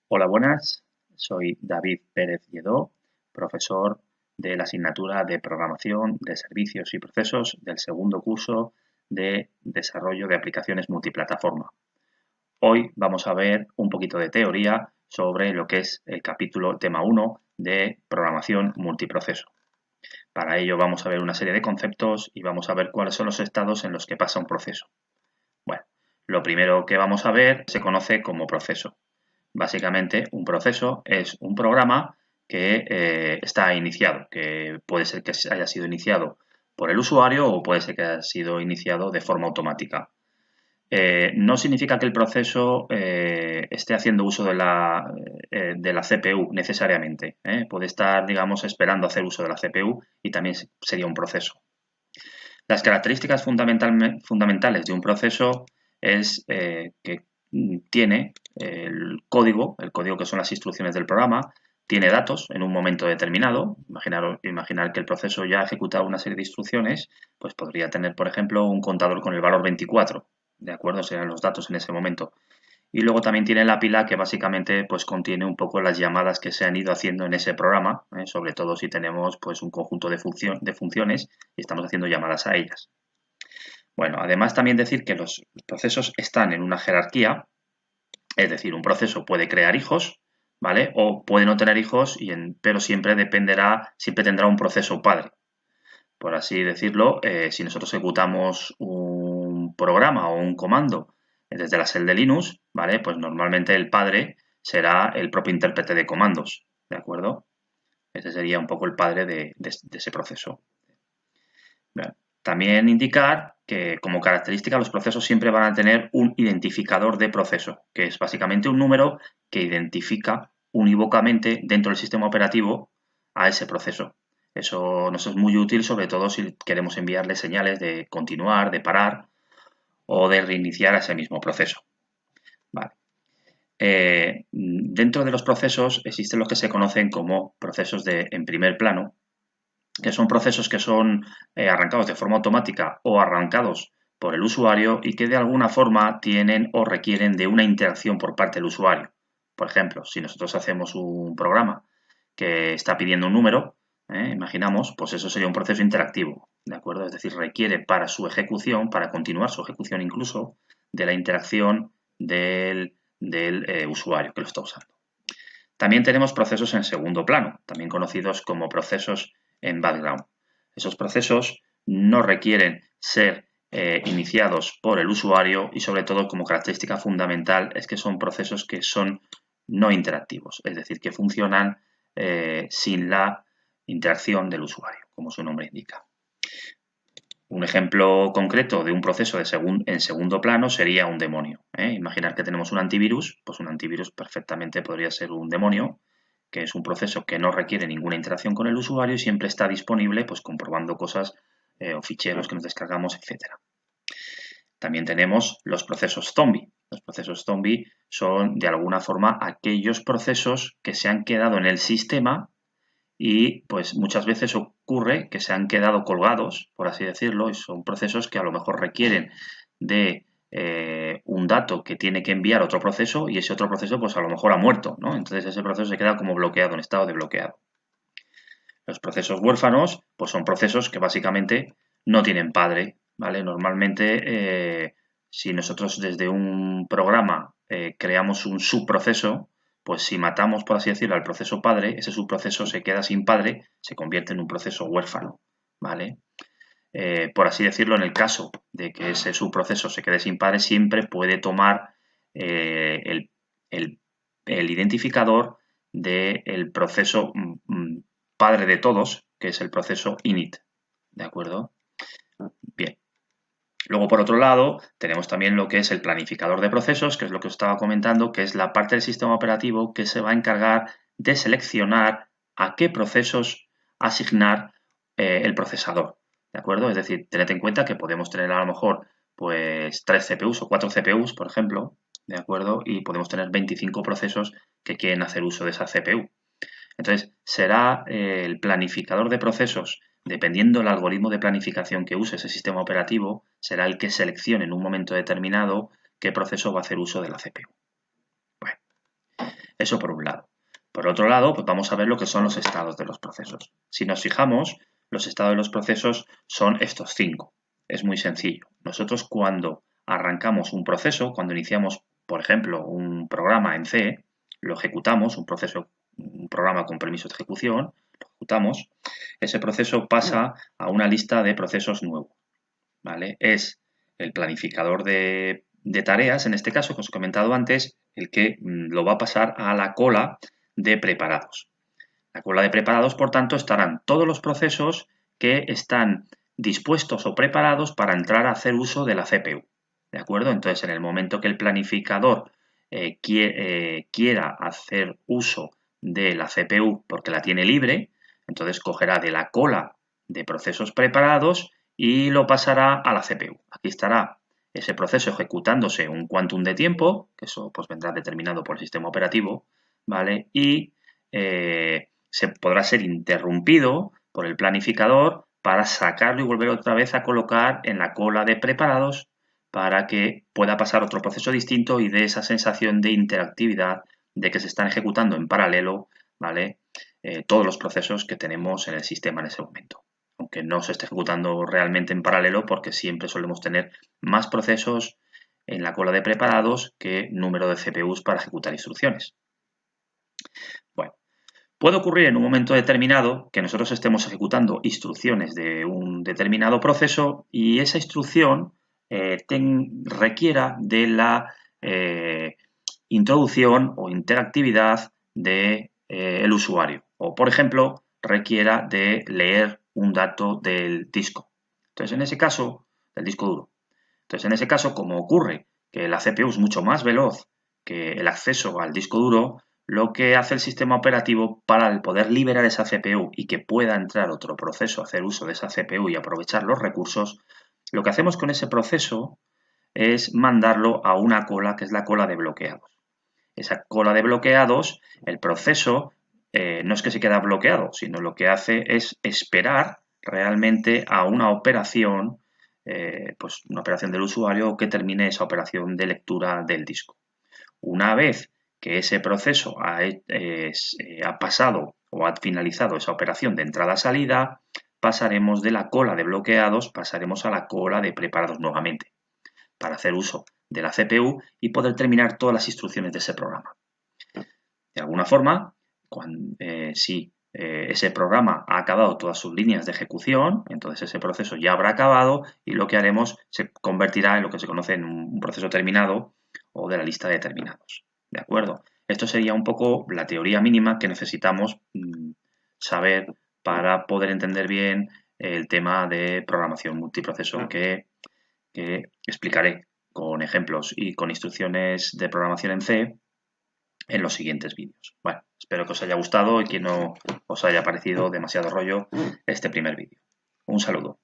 Hola, buenas. Soy David Pérez Lledó, profesor de la asignatura de Programación de Servicios y Procesos del segundo curso de Desarrollo de Aplicaciones Multiplataforma. Hoy vamos a ver un poquito de teoría sobre lo que es el capítulo tema 1 de Programación Multiproceso. Para ello vamos a ver una serie de conceptos y vamos a ver cuáles son los estados en los que pasa un proceso. Bueno, lo primero que vamos a ver se conoce como proceso. Básicamente, un proceso es un programa que está iniciado, que puede ser que haya sido iniciado por el usuario o puede ser que haya sido iniciado de forma automática. No significa que el proceso esté haciendo uso de la CPU necesariamente. Puede estar, digamos, esperando hacer uso de la CPU y también sería un proceso. Las características fundamentales de un proceso es que tiene el código que son las instrucciones del programa, tiene datos en un momento determinado. Imaginar que el proceso ya ha ejecutado una serie de instrucciones, pues podría tener, por ejemplo, un contador con el valor 24, ¿de acuerdo? Serán los datos en ese momento. Y luego también tiene la pila que básicamente pues contiene un poco las llamadas que se han ido haciendo en ese programa, sobre todo si tenemos pues un conjunto de funciones y estamos haciendo llamadas a ellas. Bueno, además también decir que los procesos están en una jerarquía, es decir, un proceso puede crear hijos, ¿vale? O puede no tener hijos, pero siempre tendrá un proceso padre. Por así decirlo, si nosotros ejecutamos un programa o un comando desde la shell de Linux, ¿vale? Pues normalmente el padre será el propio intérprete de comandos, ¿de acuerdo? Ese sería un poco el padre de ese proceso. Bien. También indicar que como característica los procesos siempre van a tener un identificador de proceso, que es básicamente un número que identifica unívocamente dentro del sistema operativo a ese proceso. Eso nos es muy útil, sobre todo si queremos enviarle señales de continuar, de parar o de reiniciar a ese mismo proceso. Vale. Dentro de los procesos existen los que se conocen como procesos en primer plano, que son procesos que son arrancados de forma automática o arrancados por el usuario y que de alguna forma tienen o requieren de una interacción por parte del usuario. Por ejemplo, si nosotros hacemos un programa que está pidiendo un número, imaginamos, pues eso sería un proceso interactivo, ¿de acuerdo? Es decir, requiere para su ejecución, para continuar su ejecución incluso, de la interacción del usuario que lo está usando. También tenemos procesos en segundo plano, también conocidos como procesos en background. Esos procesos no requieren ser iniciados por el usuario y sobre todo como característica fundamental es que son procesos que son no interactivos, es decir, que funcionan sin la interacción del usuario, como su nombre indica. Un ejemplo concreto de un proceso en segundo plano sería un demonio. Imaginar que tenemos un antivirus, pues un antivirus perfectamente podría ser un demonio, que es un proceso que no requiere ninguna interacción con el usuario y siempre está disponible, pues comprobando cosas o ficheros que nos descargamos, etcétera. También tenemos los procesos zombie. Los procesos zombie son, de alguna forma, aquellos procesos que se han quedado en el sistema y pues muchas veces ocurre que se han quedado colgados, por así decirlo, y son procesos que a lo mejor requieren de un dato que tiene que enviar otro proceso y ese otro proceso pues a lo mejor ha muerto, ¿no? Entonces ese proceso se queda como bloqueado, en estado de bloqueado. Los procesos huérfanos pues son procesos que básicamente no tienen padre, ¿vale? Normalmente si nosotros desde un programa creamos un subproceso, pues si matamos, por así decirlo, al proceso padre, ese subproceso se queda sin padre, se convierte en un proceso huérfano, ¿vale? Por así decirlo, en el caso de que ese subproceso se quede sin padre, siempre puede tomar el, el identificador del proceso padre de todos, que es el proceso init, ¿de acuerdo? Bien. Luego, por otro lado, tenemos también lo que es el planificador de procesos, que es lo que os estaba comentando, que es la parte del sistema operativo que se va a encargar de seleccionar a qué procesos asignar el procesador, ¿de acuerdo? Es decir, tened en cuenta que podemos tener a lo mejor pues 3 CPUs o 4 CPUs, por ejemplo, ¿de acuerdo? Y podemos tener 25 procesos que quieren hacer uso de esa CPU. Entonces, será el planificador de procesos, dependiendo del algoritmo de planificación que use ese sistema operativo, será el que seleccione en un momento determinado qué proceso va a hacer uso de la CPU. Bueno, Eso por un lado. Por otro lado, pues vamos a ver lo que son los estados de los procesos. Si nos fijamos, los estados de los procesos son estos 5. Es muy sencillo. Nosotros cuando arrancamos un proceso, cuando iniciamos, por ejemplo, un programa en C, lo ejecutamos, un programa con permiso de ejecución, lo ejecutamos, ese proceso pasa a una lista de procesos nuevos, ¿vale? Es el planificador de tareas, en este caso, que os he comentado antes, el que lo va a pasar a la cola de preparados. La cola de preparados, por tanto, estarán todos los procesos que están dispuestos o preparados para entrar a hacer uso de la CPU. ¿De acuerdo? Entonces, en el momento que el planificador quiera hacer uso de la CPU porque la tiene libre, entonces cogerá de la cola de procesos preparados y lo pasará a la CPU. Aquí estará ese proceso ejecutándose un quantum de tiempo, que eso pues vendrá determinado por el sistema operativo, ¿vale? Y se podrá ser interrumpido por el planificador para sacarlo y volver otra vez a colocar en la cola de preparados para que pueda pasar otro proceso distinto y dé esa sensación de interactividad de que se están ejecutando en paralelo, ¿vale? Todos los procesos que tenemos en el sistema en ese momento. Aunque no se esté ejecutando realmente en paralelo porque siempre solemos tener más procesos en la cola de preparados que número de CPUs para ejecutar instrucciones. Bueno, puede ocurrir en un momento determinado que nosotros estemos ejecutando instrucciones de un determinado proceso y esa instrucción requiera de la introducción o interactividad del usuario. O, por ejemplo, requiera de leer un dato del disco. Entonces, en ese caso, del disco duro. Entonces, en ese caso, como ocurre que la CPU es mucho más veloz que el acceso al disco duro, lo que hace el sistema operativo para poder liberar esa CPU y que pueda entrar otro proceso a hacer uso de esa CPU y aprovechar los recursos, lo que hacemos con ese proceso es mandarlo a una cola que es la cola de bloqueados. Esa cola de bloqueados, el proceso no es que se queda bloqueado, sino lo que hace es esperar realmente a una operación, pues una operación del usuario que termine esa operación de lectura del disco. Una vez que ese proceso ha pasado o ha finalizado esa operación de entrada-salida, pasaremos de la cola de bloqueados, pasaremos a la cola de preparados nuevamente para hacer uso de la CPU y poder terminar todas las instrucciones de ese programa. De alguna forma, si ese programa ha acabado todas sus líneas de ejecución, entonces ese proceso ya habrá acabado y lo que haremos se convertirá en lo que se conoce en un proceso terminado o de la lista de terminados. ¿De acuerdo? Esto sería un poco la teoría mínima que necesitamos saber para poder entender bien el tema de programación multiproceso que explicaré con ejemplos y con instrucciones de programación en C en los siguientes vídeos. Bueno, espero que os haya gustado y que no os haya parecido demasiado rollo este primer vídeo. Un saludo.